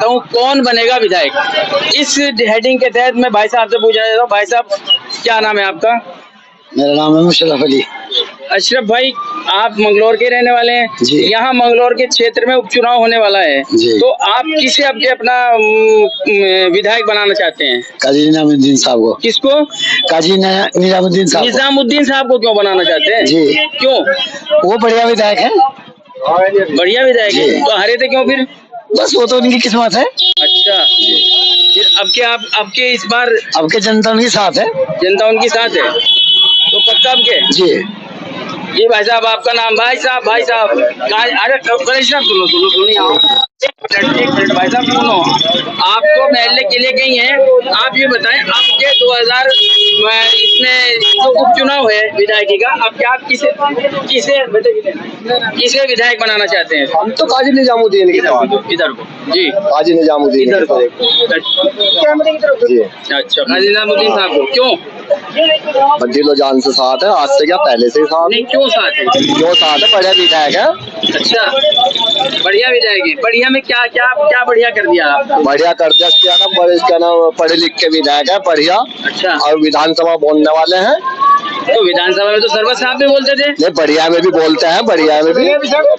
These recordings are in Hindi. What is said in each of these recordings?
चाहता हूँ कौन बनेगा विधायक। इस हेडिंग के तहत मैं भाई साहब से पूछना चाहता हूँ। भाई साहब, क्या नाम है आपका? मेरा नाम है मुशर्रफ अली। अशरफ भाई, आप मंगलौर के रहने वाले हैं। यहाँ मंगलौर के क्षेत्र में उपचुनाव होने वाला है, तो आप किसे आपके अपना विधायक बनाना चाहते हैं? काजी निजामुद्दीन साहब को। किसको? काजी निजामुद्दीन साहब। निजामुद्दीन साहब को क्यों बनाना चाहते हैं जी? क्यों? वो बढ़िया विधायक है। बढ़िया विधायक है, तो हरे थे क्यों फिर? बस वो तो उनकी किस्मत है। अच्छा, फिर अब आपके इस बार आपके जनता उनके साथ है। जनता उनके साथ है, तो पक्का आपके? जी जी भाई साहब, आपका नाम? भाई साहब अरे सुनो यहाँ एक मिनट भाई साहब सुनो। आप तो महल्ले के लिए गई हैं, आप ये बताएं आपके 2000 इसमें जो उपचुनाव है विधायकी का, अब क्या आप किसे विधायक बनाना चाहते हैं? हम तो काजी निजामुद्दीन इधर को जी, काजी निजामुद्दीन इधर को। जी अच्छा, काजी निजामुद्दीन साहब को क्यों? दिलो जान से साथ है, आज से क्या पहले से साथ। नहीं, क्यों साथ है? क्यों साथ है? बढ़िया विधायक है। अच्छा, बढ़िया विधायक है। बढ़िया में क्या बढ़िया कर दिया आप? बढ़िया कर दिया क्या नाम पढ़े लिख के विधायक है, बढ़िया। अच्छा, और विधानसभा बोलने वाले हैं। तो विधानसभा में तो सर्वस साहब भी बोलते थे। नहीं, बढ़िया में भी बोलते हैं, बढ़िया में भी।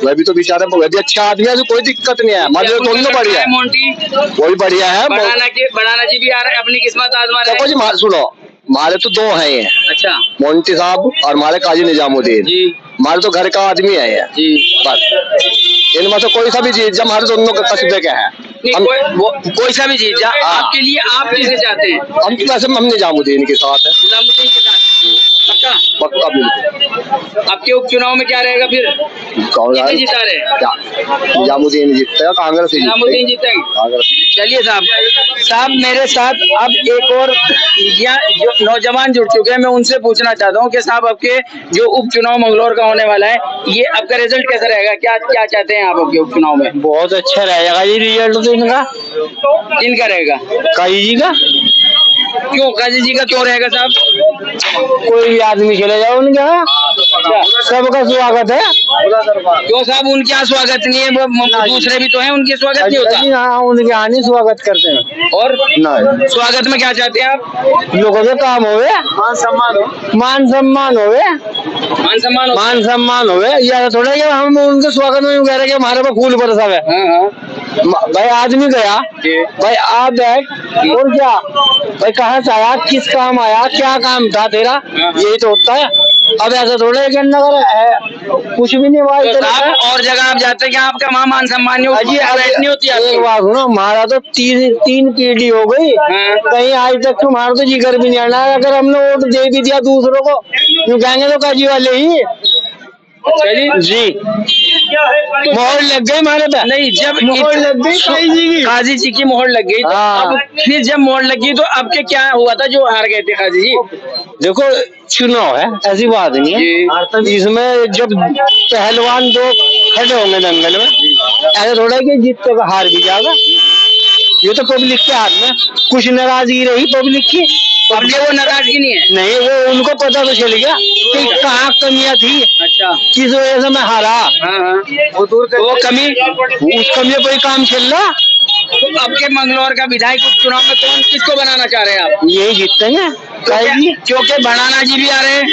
वह भी तो बेचारा भी अच्छा आदमी है, तो कोई दिक्कत नहीं है। मतलब दोनों बढ़िया है। मोंटी वो भी बढ़िया है। बढ़ाना जी भी आ रहे हैं, अपनी किस्मत आजमा रहे हैं। देखो जी, सुनो, हमारे तो दो हैं ये। अच्छा, मोंटी साहब और हमारे काजी निजामुद्दीन जी। हमारे तो घर का आदमी है ये जी। बस इनमें से कोई सा भी चीज हमारे दोनों का कस्बे का है। कोई सा भी चीज आपके लिए आप किसे चाहते हैं? हम तो वैसे हम निजामुद्दीन के साथ है। निजामुद्दीन के साथ पक्का? पक्का बिल्कुल। आपके उपचुनाव में क्या रहेगा फिर? कितने जिता रहे? निजामुद्दीन जीतता है, कांग्रेस निजामुद्दीन जीतेंगे। चलिए साहब मेरे साथ अब एक और जो नौजवान जुड़ चुके हैं, मैं उनसे पूछना चाहता हूँ कि साहब आपके जो उपचुनाव मंगलौर का होने वाला है, ये आपका रिजल्ट कैसा रहेगा? क्या चाहते हैं आप आपके उपचुनाव में? बहुत अच्छा रहेगा जी रिजल्ट तो इनका। इनका रहेगा? काजी जी का? क्यों काजी जी का क्यों रहेगा साहब? कोई आदमी चले जाओ उनका, सबका स्वागत है। क्यों साहब उनके यहाँ स्वागत नहीं है? वो दूसरे भी तो हैं, उनके स्वागत नहीं होता? हाँ, उनके यहाँ नहीं स्वागत करते हैं। और स्वागत में क्या चाहते हैं आप? लोगों के काम होवे, मान सम्मान होवे, मान सम्मान होवे। या थोड़ा हम उनके स्वागत में कह रहे कि हमारे पास फूल बरसावे। भाई आदमी गया, भाई आप बैठ, और क्या भाई कहाँ से आया, किस काम आया, क्या काम था तेरा, यही तो होता है। अब ऐसा थोड़ा है कुछ भी नहीं हुआ। तो और जगह आप जाते हैं आपका वहाँ मान सम्मान नहीं होती? एक बात सुनो, हमारा तो तीन पीढ़ी हो गई, कहीं आज तक तुम्हारा तो जिक्र भी नहीं आना। अगर हमने वोट दे भी दिया दूसरों को, क्यों कहेंगे तो काजी वाले ही। चलिए जी, मोहर लग गई हमारे पे। नहीं, जब मोहर लग गई काजी जी की मोहर लग गई, तो अब फिर जब मोहर लगी तो अब के क्या हुआ था जो हार गए थे काजी जी? देखो चुनाव है, ऐसी बात नहीं है। इसमें जब पहलवान दो खड़े होंगे दंगल में, ऐसा थोड़ा कि जीतते का हार भी जाएगा। ये तो पब्लिक के हाथ में। कुछ नाराजगी रही पब्लिक की, पब्लिक वो नाराजगी नहीं है। नहीं, वो उनको पता तो चल गया कि कहाँ कमियां थी। अच्छा, किस वजह से मैं हारा। वो दूर कर, वो कमी, उस कमी पर काम चल रहा। तो आपके मंगलौर का विधायक उपचुनाव में कौन किसको बनाना चाह रहे हैं आप? यही जीतेंगे क्योंकि बढ़ाना जी भी आ रहे हैं,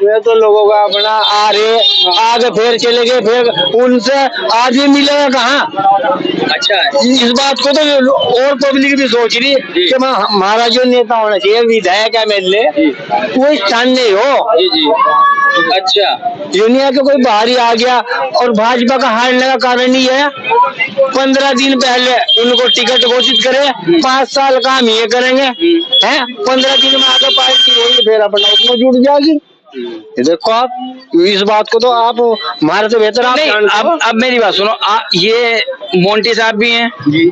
ये तो लोगों का अपना आ रहे, आगे फिर चले गए, फिर उनसे आज भी मिलेगा कहाँ। अच्छा, इस बात को तो और पब्लिक भी सोच रही कि हमारा जो नेता होना चाहिए, विधायक MLA, वो स्थान नहीं हो। जी। अच्छा, दुनिया के कोई बाहरी आ गया। और भाजपा का हारने का कारण ही है 15 दिन पहले उनको टिकट घोषित करे, 5 साल काम ये करेंगे हैं, 15 दिन में आगे पार्टी होगी, फिर अपना उसमें जुट जाएगी। देखो आप इस बात को तो आप हमारे से बेहतर आप जानते। अब मेरी बात सुनो, ये मोंटी साहब भी हैं,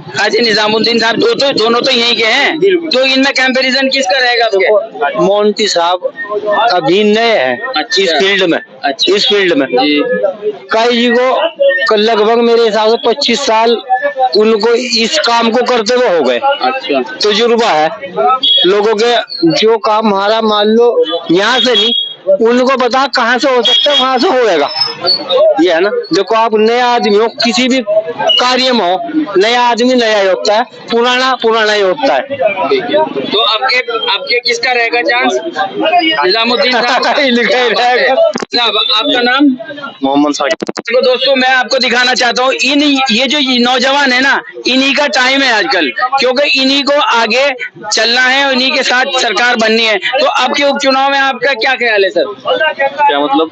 काजी निजामुद्दीन साहब, दोनों तो यहीं के हैं, तो इनमें कंपैरिजन किसका रहेगा? तो मोंटी साहब अभी नए हैं इस फील्ड में। इस फील्ड में काई जी को लगभग मेरे हिसाब से 25 साल उनको इस काम को करते हुए हो गए। अच्छा, तजुर्बा है लोगों के। जो काम हमारा मान लो यहाँ से नहीं, उनको पता कहाँ से हो सकता है, वहां से होएगा। ये है ना, देखो आप नए आदमी हो, किसी भी कार्य में हो। नया आदमी नया ही होता है, पुराना पुराना ही होता है। तो आपके किसका रहेगा चांस? निजामुद्दीन साहब। साहब आपका नाम? मोहम्मद साकिब। तो दोस्तों मैं आपको दिखाना चाहता हूँ ये जो नौजवान है ना, इन्हीं का टाइम है आजकल, क्योंकि इन्हीं को आगे चलना है और इन्हीं के साथ सरकार बननी है। तो आपके उपचुनाव में आपका क्या ख्याल है सर? क्या मतलब?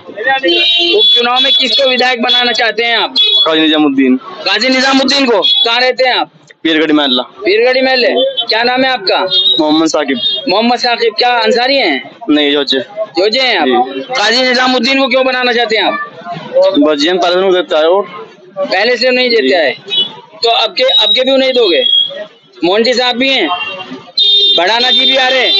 उपचुनाव में किसको विधायक बनाना चाहते हैं आप? काजी निजामुद्दीन। काजी निजामुद्दीन को। कहाँ रहते हैं आप? पीरगढ़ी महल्ला। पीरगढ़ी महल है। क्या नाम है आपका? मोहम्मद साकिब। मोहम्मद साकिब। क्या अंसारी हैं? नहीं, जोजे हैं आप। काजी निजामुद्दीन को क्यों बनाना चाहते हैं आप? बजियन पहले देता है वो, पहले से नहीं देता है, तो अब के भी नहीं दोगे? मोंटी साहब भी हैं, बढ़ाना जी भी आ रहे हैं।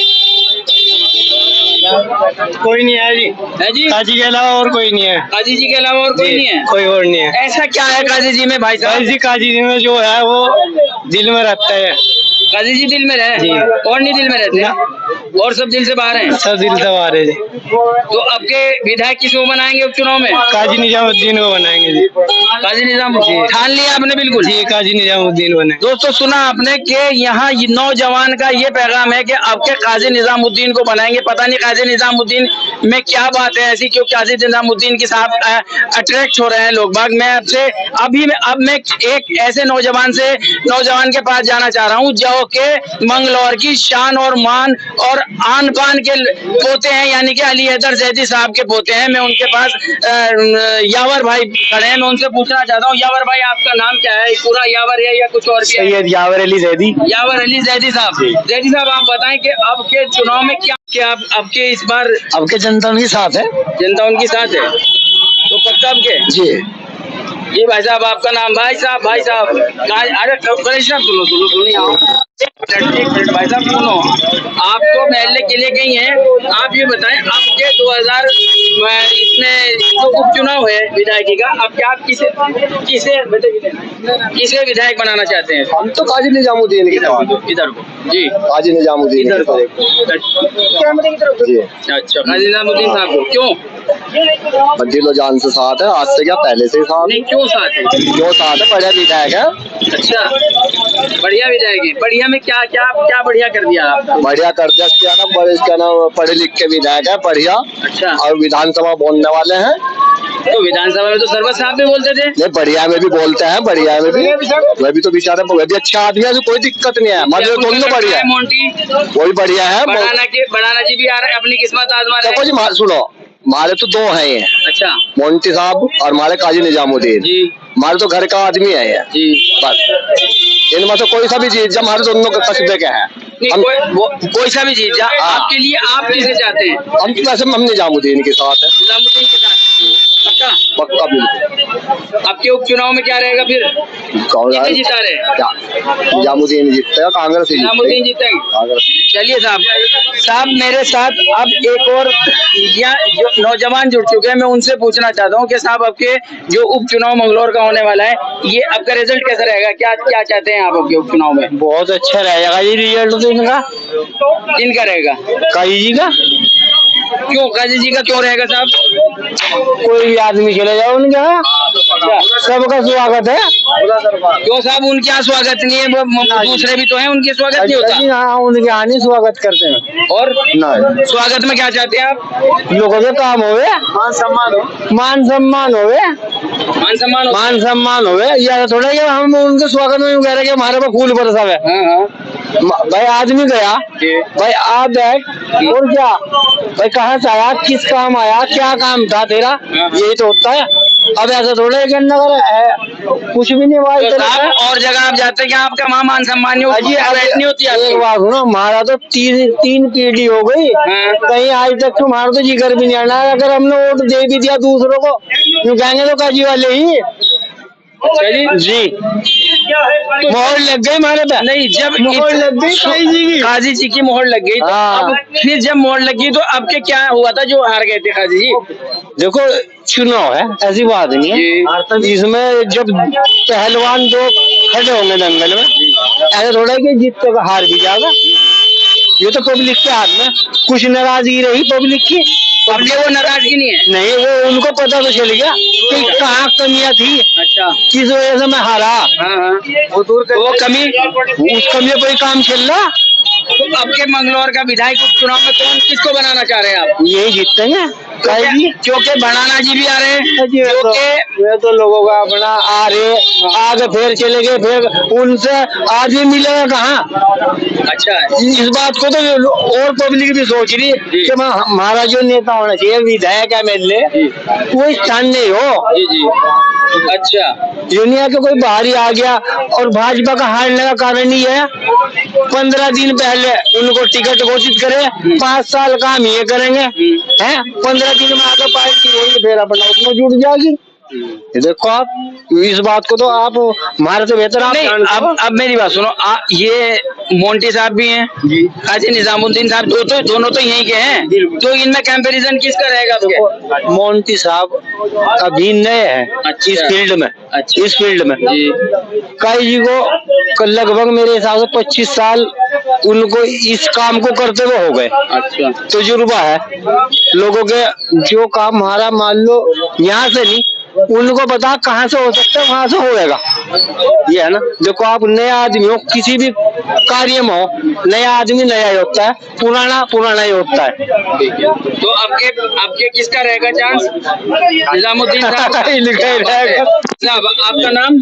कोई नहीं है जी। है जी? काजी के अलावा और कोई नहीं है। काजी जी के अलावा और कोई नहीं है? कोई और नहीं है। ऐसा क्या है काजी जी में भाई साहब? काजी जी में जो है वो दिल में रहता है। काजी जी दिल में रहे और नहीं दिल में रहते और सब दिल से बाहर हैं? सब दिल से बाहर है जी। तो अब के विधायक किसको बनाएंगे उपचुनाव में? काजी निजामुद्दीन को बनाएंगे जी। काजी निजामुद्दीन ठान लिया आपने? बिल्कुल जी, काजी निजामुद्दीन बने। दोस्तों सुना आपने कि यहाँ नौजवान का ये पैगाम है कि अब के काजी निजामुद्दीन को बनाएंगे। पता नहीं काजी निजामुद्दीन में क्या बात है ऐसी, क्यों काजी निजामुद्दीन के साथ अट्रैक्ट हो रहे हैं लोग बाग। मैं आपसे अब मैं एक ऐसे नौजवान के पास जाना चाह रहा हूँ जो के मंगलौर की शान और मान और आन पान के पोते हैं, यानी कि अली हैदर जैदी साहब के पोते हैं। मैं उनके पास यावर भाई खड़े हैं, मैं उनसे पूछना चाहता हूँ, यावर भाई आपका नाम क्या है? पूरा यावर है या कुछ और भी है? सैयद यावर अली जैदी। यावर अली जैदी साहब। जैदी साहब आप बताएं कि अब के चुनाव में क्या आप आपके इस बार? अब के जनता उनके साथ है। जनता उनके साथ है तो पक्का अब के? जी भाई साहब आपका नाम? भाई साहब अरे परेशान सुनो एक मिनट भाई साहब सुनो, आप तो महल्ले के लिए गई हैं, आप ये बताएं आपके 2000 इसमें जो उपचुनाव है विधायकी का, अब क्या आप किसे विधायक बनाना चाहते हैं? हम तो काजी निजामुद्दीन की तरफ। इधर को जी, काजी निजामुद्दीन इधर को। जी। अच्छा, काजी निजामुद्दीन साहब को क्यों? दिलो जान से साथ है, आज से क्या पहले से साथ। नहीं क्यों साथ है? क्यों साथ है? बढ़िया विधायक है। अच्छा, बढ़िया विधायक है। बढ़िया में क्या बढ़िया कर दिया आप? बढ़िया कर दिया क्या नाम पढ़े लिख के विधायक है, बढ़िया। अच्छा, और विधानसभा बोलने वाले हैं। तो विधानसभा में तो सर्वत साहब भी बोलते थे। नहीं, बढ़िया में भी बोलते हैं, बढ़िया में भी। वह भी तो बेचारा भी अच्छा आदमी है, तो कोई दिक्कत नहीं है। मतलब दोनों बढ़िया है। मोंटी वो भी बढ़िया है। बढ़ाना जी भी आ रहे हैं, अपनी किस्मत आजमा रहे हैं। देखो जी सुनो, हमारे तो दो हैं ये। अच्छा, मोंटी साहब और हमारे काजी निजामुद्दीन जी। हमारे तो घर का आदमी है ये जी। बस इनमें से कोई सा भी चीज हमारे दोनों का कस्बे का है। कोई सा भी चीज आपके लिए आप किसे चाहते हैं? हम वैसे हम निजामुद्दीन के साथ है। निजामुद्दीन के साथ पक्का बिल्कुल। आपके उपचुनाव में क्या रहेगा फिर? कौन जीता रहे? निजामुद्दीन जीतेगा, कांग्रेस निजामुद्दीन जीतेंगे। चलिए साहब मेरे साथ अब एक और जो नौजवान जुड़ चुके हैं, मैं उनसे पूछना चाहता हूँ कि साहब आपके जो उपचुनाव मंगलौर का होने वाला है, ये आपका रिजल्ट कैसा रहेगा? क्या चाहते हैं आप आपके उपचुनाव में? बहुत अच्छा रहेगा जी रिजल्ट तो इनका। किनका रहेगा? काजी जी का। क्यों काजी जी का क्यों रहेगा साहब? कोई आदमी चले जाओ उनके यहाँ, सबका स्वागत है। क्यों साहब उनके यहाँ स्वागत नहीं है? वो दूसरे भी तो हैं, उनके स्वागत नहीं होता? हाँ, उनके यहाँ नहीं स्वागत करते हैं। और स्वागत में क्या चाहते हैं आप? लोगों के काम होवे, मान सम्मान होवे। मान सम्मान होवे, या थोड़ा हम उनके स्वागत में कह रहे कि हमारे पास फूल बरसावे। भाई आदमी गया, भाई आ बैठ और क्या भाई कहाँ से आया, किस काम आया, क्या काम था तेरा, यही तो होता है। अब ऐसा थोड़ा है कुछ भी नहीं हुआ। तो और जगह आप जाते हैं आपका वहाँ मान सम्मान नहीं होती? एक बात सुनो, हमारा तो तीन पीढ़ी हो गई, कहीं आज तक तुम्हारा तो जिक्र भी नहीं आना। अगर हमने वोट दे भी दिया दूसरों को, क्यों कहेंगे तो काजी वाले ही। चलिए जी, मोहर लग गई हमारे पे। नहीं, जब मोहर लग गई काजी जी की मोहर लग गई, अब फिर जब मोहर लगी तो अब के क्या हुआ था जो हार गए थे काजी जी? देखो चुनाव है, ऐसी बात नहीं है। इसमें जब पहलवान दो खड़े होंगे दंगल में, ऐसा थोड़ा कि जीतते का हार भी जाएगा। ये तो पब्लिक के हाथ में। कुछ नाराजगी रही पब्लिक की अब वो नाराजगी नहीं है? नहीं, वो उनको पता तो चल गया कि कहाँ कमियां थी, अच्छा, किस वजह से मैं हारा। हाँ, वो दूर कर, वो कमी, उस कमी पे काम चल रहा। तो आपके मंगलौर का विधायक उपचुनाव में कौन किसको बनाना चाह रहे हैं आप? यही जीतेंगे, क्योंकि भड़ाना जी भी आ रहे हैं, ये तो लोगों का अपना आ रहे, आगे फिर चले गए, फिर उनसे आदमी मिलेगा कहाँ? अच्छा, इस बात को तो और पब्लिक भी सोच रही कि हमारा जो नेता होना चाहिए, विधायक MLA, वो स्थान नहीं हो। जी जी, अच्छा, दुनिया के कोई बाहर ही आ गया। और भाजपा का हारने का कारण ही है 15 दिन पहले उनको टिकट घोषित करे, 5 साल काम ये करेंगे, हैं 15 दिन में आगे पार्टी होगी, फिर अपना उसमें जुट जाएगी। देखो आप इस बात को तो आप हमारे से बेहतर आप जानते हो। अब मेरी बात सुनो, ये मोंटी साहब भी हैं, काजी निजामुद्दीन साहब, दोनों तो यहीं के हैं, तो इनमें कंपैरिजन किसका रहेगा आपके? मोंटी साहब अभी नए हैं इस फील्ड में। अच्छा, इस फील्ड में काई जी को लगभग मेरे हिसाब से 25 साल उनको इस काम को करते हुए हो गए। अच्छा, तजुर्बा है लोगों के, जो काम हमारा मान लो यहाँ से नहीं, उनको पता कहाँ से हो सकता है, वहां से होएगा। ये है ना, देखो आप नए आदमी हो, किसी भी कार्य में हो, नया आदमी नया ही होता है, पुराना पुराना ही होता है। तो आपके किसका रहेगा चांस? निजामुद्दीन साहब, आपका नाम?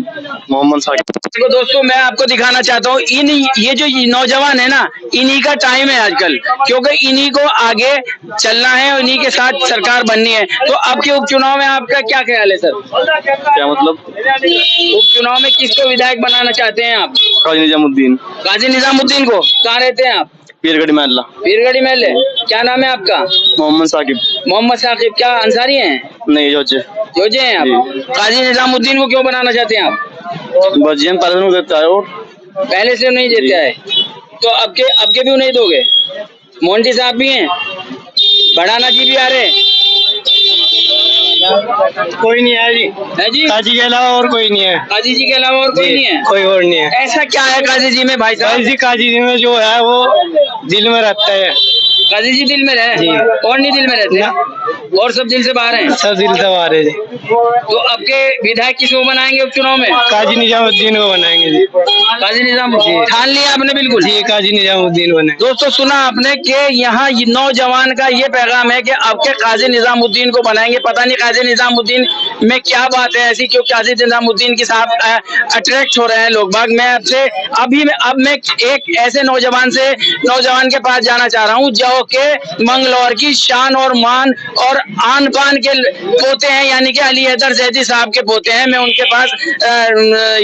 मोहम्मद साकिब। तो दोस्तों मैं आपको दिखाना चाहता हूँ, ये जो नौजवान है ना, इन्हीं का टाइम है आजकल, क्योंकि इन्हीं को आगे चलना है और इन्हीं के साथ सरकार बननी है। तो आपके उपचुनाव में आपका क्या ख्याल है सर? क्या मतलब? उपचुनाव में किसको विधायक बनाना चाहते हैं आप? काजी निजामुद्दीन। काजी निजामुद्दीन को। कहाँ रहते हैं आप? पीरगढ़ी महल्ला। पीरगढ़ी महल्ले। क्या नाम है आपका? मोहम्मद साकिब। मोहम्मद साकिब, क्या अंसारी हैं? नहीं, जोजे हैं आप। काजी निजामुद्दीन को क्यों बनाना चाहते हैं आप? देता है, पहले से नहीं देता है, तो अब के भी नहीं दोगे? मोंटी साहब भी हैं, भड़ाना जी भी आ रहे हैं, कोई नहीं है जी। है जी? काजी के अलावा और कोई नहीं है। काजी जी के अलावा और कोई नहीं है? कोई और नहीं है। ऐसा क्या है काजी जी में भाई साहब? काजी जी में जो है वो दिल में रहता है। काजी जी दिल में रहे और नहीं दिल में रहते, और सब दिल से बाहर हैं? सब दिल से बाहर है जी। तो आपके विधायक किसको बनाएंगे उपचुनाव में? काजी निजामुद्दीन को बनाएंगे जी। काजी निजामुद्दीन ठान लिया आपने? बिल्कुल जी, काजी निजामुद्दीन बने। दोस्तों सुना आपने कि यहाँ नौजवान का ये पैगाम है कि आपके काजी निजामुद्दीन को बनाएंगे। पता नहीं काजी निजामुद्दीन में क्या बात है ऐसी, क्यों काजी निजामुद्दीन के साथ अट्रैक्ट हो रहे हैं लोग बाग। मैं आपसे अब मैं एक ऐसे नौजवान के पास जाना चाह रहा हूँ जो के मंगलौर की शान और मान और आन पान के पोते हैं, यानी कि अली हैदर जैदी साहब के पोते हैं। मैं उनके पास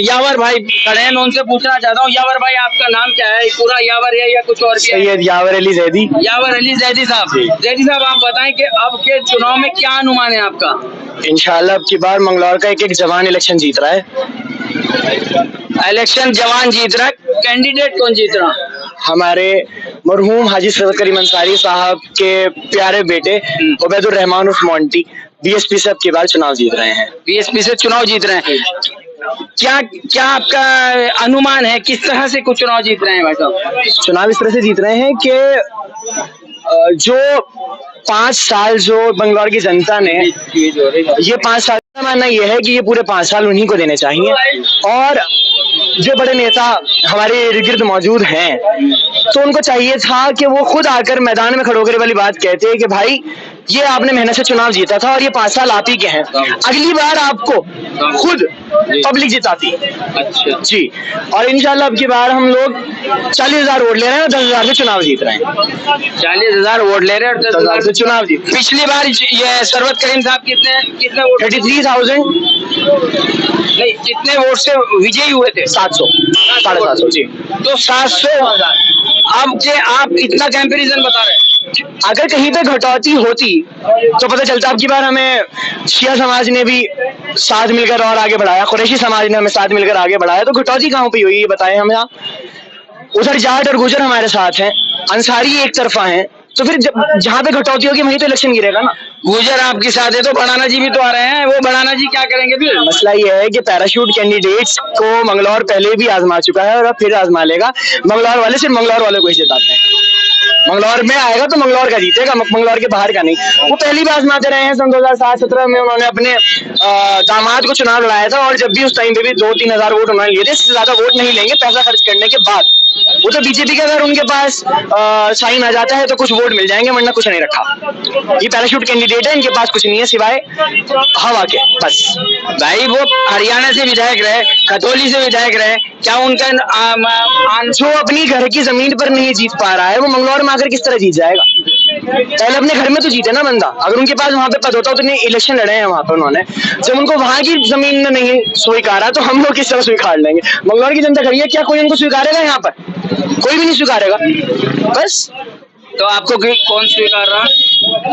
यावर भाई खड़े हैं, मैं उनसे पूछना चाहता हूँ, यावर भाई आपका नाम क्या है? पूरा यावर है या कुछ और भी है? सैयद यावर अली जैदी। यावर अली जैदी साहब। जैदी साहब आप बताएं कि अब के चुनाव में क्या अनुमान है आपका? इंशाल्लाह अब की बार मंगलौर का एक जवान इलेक्शन जीत रहा है। इलेक्शन जवान जीत रहा है। कैंडिडेट कौन जीत रहा? हमारे मरहूम हाजी सैयद करीम अंसारी साहब के प्यारे बेटे उबैदुर रहमान उर्फ मोंटी BSP से अब की बार चुनाव जीत रहे हैं। BSP से चुनाव जीत रहे हैं। क्या आपका अनुमान है, किस तरह से कुछ चुनाव जीत रहे हैं भाई साहब? चुनाव इस तरह से जीत रहे हैं कि जो 5 साल जो बंगलौर की जनता ने, ये 5 साल का मानना यह है कि ये पूरे 5 साल उन्हीं को देने चाहिए। और जो बड़े नेता हमारे इर्द गिर्द मौजूद हैं, तो उनको चाहिए था कि वो खुद आकर मैदान में खड़े होकर वाली बात कहते हैं कि भाई ये आपने मेहनत से चुनाव जीता था और ये 5 साल आप ही के हैं, अगली बार आपको खुद पब्लिक जिताती। अच्छा जी। और इंशाल्लाह अब की बार हम लोग 40,000 वोट ले रहे हैं और 10,000 से चुनाव जीत रहे हैं। 40,000 वोट ले रहे हैं और 10,000 से चुनाव जीत। पिछली बार ये सरवत करीम साहब कितने वोट? 33,000 नहीं, कितने वोट से विजयी हुए थे? 700, 750 जी। तो 700 आप इतना कंपैरिजन बता रहे हैं। अगर कहीं पे घटौती होती तो पता चलता। अब की बार हमें शिया समाज ने भी साथ मिलकर और आगे बढ़ाया, कुरैशी समाज ने हमें साथ मिलकर आगे बढ़ाया, तो घटौती कहाँ पे हुई ये बताएं हमें आप। उधर जाट और गुजर हमारे साथ हैं, अंसारी एक तरफा हैं, तो फिर जहाँ पे घटौती होगी वहीं तो इलेक्शन गिरेगा ना। गुजर आपके साथ है तो भड़ाना जी भी तो आ रहे हैं, वो भड़ाना जी क्या करेंगे फिर? मसला ये है कि पैराशूट कैंडिडेट्स को मंगलौर पहले भी आजमा चुका है और अब फिर आजमा लेगा। मंगलौर वाले सिर्फ मंगलौर वाले को ही जिताते हैं। मंगलौर में आएगा तो मंगलौर का जीतेगा, मंगलौर के बाहर का नहीं। वो पहली बार आते रहे हैं, सन 2007-17 में उन्होंने अपने दामाद को चुनाव लड़ाया था, और जब भी उस टाइम पे भी 2-3 हजार वोट उन्होंने लिए थे, इससे ज्यादा वोट नहीं लेंगे पैसा खर्च करने के बाद। वो तो बीजेपी के अगर उनके पास साइन आ जाता है तो कुछ वोट मिल जाएंगे, वरना कुछ नहीं रखा। ये पैराशूट कैंडिडेट है, इनके पास कुछ नहीं है सिवाय हवा के, बस। भाई वो हरियाणा से विधायक रहे, खतौली से विधायक रहे, क्या उनका जो अपनी घर की जमीन पर नहीं जीत पा रहा है वो मंगलौर में आकर किस तरह जीत जाएगा? पहले अपने घर में तो जीते ना बंदा। अगर उनके पास वहां पे पद होता तो नहीं इलेक्शन लड़े हैं वहां पे उन्होंने, जब उनको वहां की जमीन में नहीं स्वीकारा तो हम लोग किस तरह स्वीकार लेंगे? मंगलौर की जनता खड़ी है, क्या कोई उनको स्वीकारेगा? यहाँ पर कोई भी नहीं स्वीकारेगा, बस। तो आपको कौन स्वीकार रहा?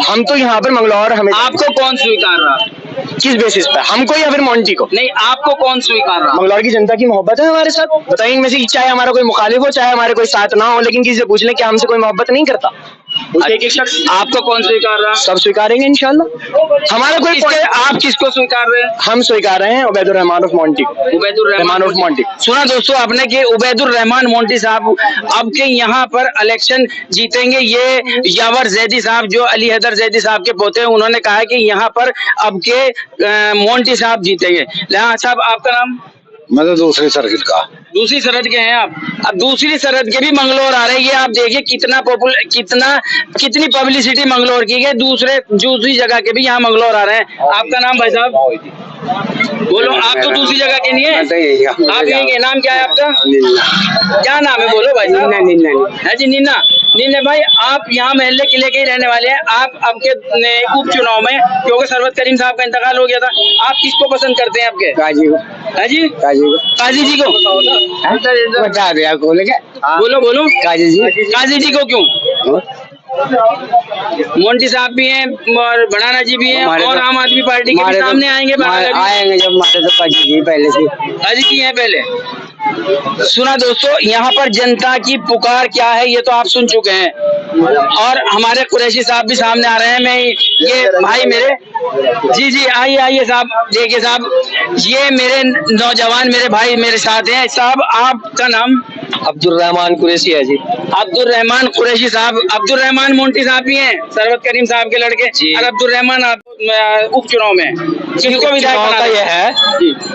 हम तो यहाँ पर मंगलौर, हमें आपको कौन स्वीकार रहा? किस बेसिस पे? हमको या फिर मोंटी को? नहीं, आपको कौन स्वीकार रहा? मंगलौर की जनता की मोहब्बत है हमारे साथ। बताइए इनमें से चाहे हमारा कोई मुखालिफ हो, चाहे हमारे कोई साथ ना हो, लेकिन किसी से पूछ लें क्या हमसे कोई मोहब्बत नहीं करता? एक एक शख्स। आपको कौन स्वीकार रहा? सब स्वीकारेंगे इंशाल्लाह। हमारा कोई आप किसको स्वीकार रहे हैं? हम स्वीकार रहे हैं Ubaidur Rahman of Monty. Ubaidur Rahman of Monty. सुना दोस्तों आपने कि उबैदुर रहमान मोंटी साहब अब के यहाँ पर इलेक्शन जीतेंगे। ये यावर जैदी साहब जो अली हैदर जैदी साहब के पोते हैं, उन्होंने कहा कि यहाँ पर अब के मोंटी साहब जीतेंगे। साहब आपका नाम? मैं तो दूसरी सरहद का। दूसरी सरहद के हैं आप? अब दूसरी सरहद के भी मंगलौर आ रहे हैं। ये आप देखिए कितनी पब्लिसिटी मंगलौर की है। दूसरी जगह के भी यहाँ मंगलौर आ रहे हैं। आपका नाम भाई साहब? बोलो, आप तो दूसरी जगह के नहीं है, आप यही के। नाम क्या है आपका? क्या नाम है? बोलो भाई साहब। है जी, नीना। नीना भाई, आप यहाँ महल्ले किले के ही रहने वाले हैं। आप आपके उपचुनाव में, क्योंकि सरवत करीम साहब का इंतकाल हो गया था, आप किसको पसंद करते हैं? आपके काजी को। है जी, काजी जी को बता दे आपको। बोलो काजी जी को क्यों? मोंटी साहब भी हैं और भड़ाना जी भी हैं, और आम आदमी पार्टी के सामने आएंगे जब हमारे तो काजी जी पहले से काजी जी हैं पहले। सुना दोस्तों, यहाँ पर जनता की पुकार क्या है ये तो आप सुन चुके हैं, और हमारे कुरैशी साहब भी सामने आ रहे हैं। मैं ये भाई मेरे जी आइए साहब। देखिए साहब, ये मेरे नौजवान मेरे भाई मेरे साथ हैं। साहब आपका नाम? अब्दुल रहमान कुरैशी है जी। अब्दुल रहमान कुरैशी साहब। अब्दुल रहमान मोंटी साहब भी हैं, सरवत करीम साहब के लड़के। और अब्दुल रहमान उपचुनाव में किसको विधायक बनाना? ये है,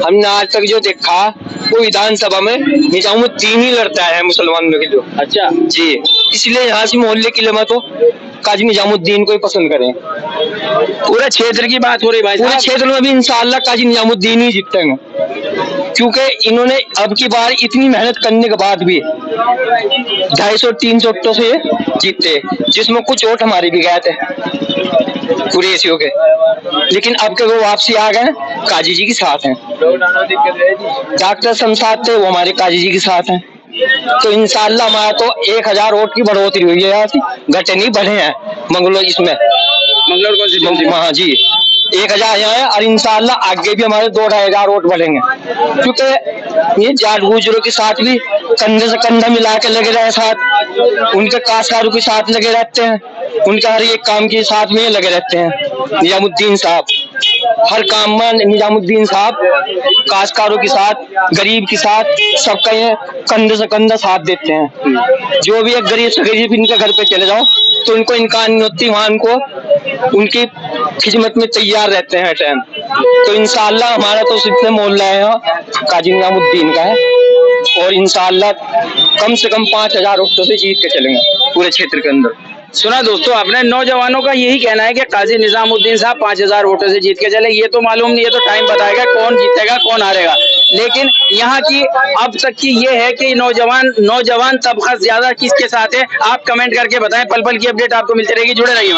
हमने आज तक जो देखा वो विधानसभा में निजामुद्दीन ही लड़ता है मुसलमानों के जो। अच्छा जी, इसलिए यहाँ से मोहल्ले किले में तो काजी निजामुद्दीन को ही पसंद करें। पूरे क्षेत्र की बात हो रही भाई, पूरे क्षेत्र में भी इंशाअल्लाह काजी निजामुद्दीन ही जीतेंगे, क्योंकि इन्होंने अब की बार इतनी मेहनत करने के बाद भी 250-300 वोटों से जीते, जिसमें कुछ वोट हमारे भी गए थे कुरैशियों के, लेकिन अब के वो वापसी आ गए, काजी जी के साथ हैं। डॉक्टर शमशाद थे, वो हमारे काजी जी के साथ हैं। तो इंशाअल्लाह हमारा तो 1000 वोट की बढ़ोतरी हुई है, यहाँ से घटे नहीं बढ़े हैं मंगलौर। इसमें मंगलौर कौन सी? हाँ जी, 1000 यहाँ है, और इंशाअल्लाह आगे भी हमारे 2-2.5 वोट बढ़ेंगे, क्योंकि ये जाट गुजरों के साथ भी कंधे से कंधा मिला के लगे रहे साथ, उनके काश्तकारों के साथ लगे रहते हैं, उनका हर एक काम के साथ में लगे रहते हैं। निजामुद्दीन साहब हर काम में, निजामुद्दीन साहब काश्तकारों के साथ, गरीब के साथ, सबका ये कंधे से कंधा साथ देते हैं। जो भी एक गरीब से गरीब इनके घर पे चले जाओ तो उनको इनकार नहीं होती, वहाँ उनको उनकी खिदमत में तैयार रहते हैं टाइम। तो इंशाअल्लाह हमारा तो सिर्फ मोहल्ला है काजी निजामुद्दीन का है, और इंशाअल्लाह कम से कम 5000 वोटों से जीत के चलेंगे पूरे क्षेत्र के अंदर। सुना दोस्तों आपने, नौजवानों का यही कहना है कि काजी निजामुद्दीन साहब 5000 वोटों से जीत के चले। ये तो मालूम नहीं, ये तो टाइम बताएगा कौन जीतेगा कौन हारेगा, लेकिन यहाँ की अब तक की ये है कि नौजवान तबका ज्यादा किसके साथ है। आप कमेंट करके बताएं। पल पल की अपडेट आपको मिलती रहेगी, जुड़े रहिए।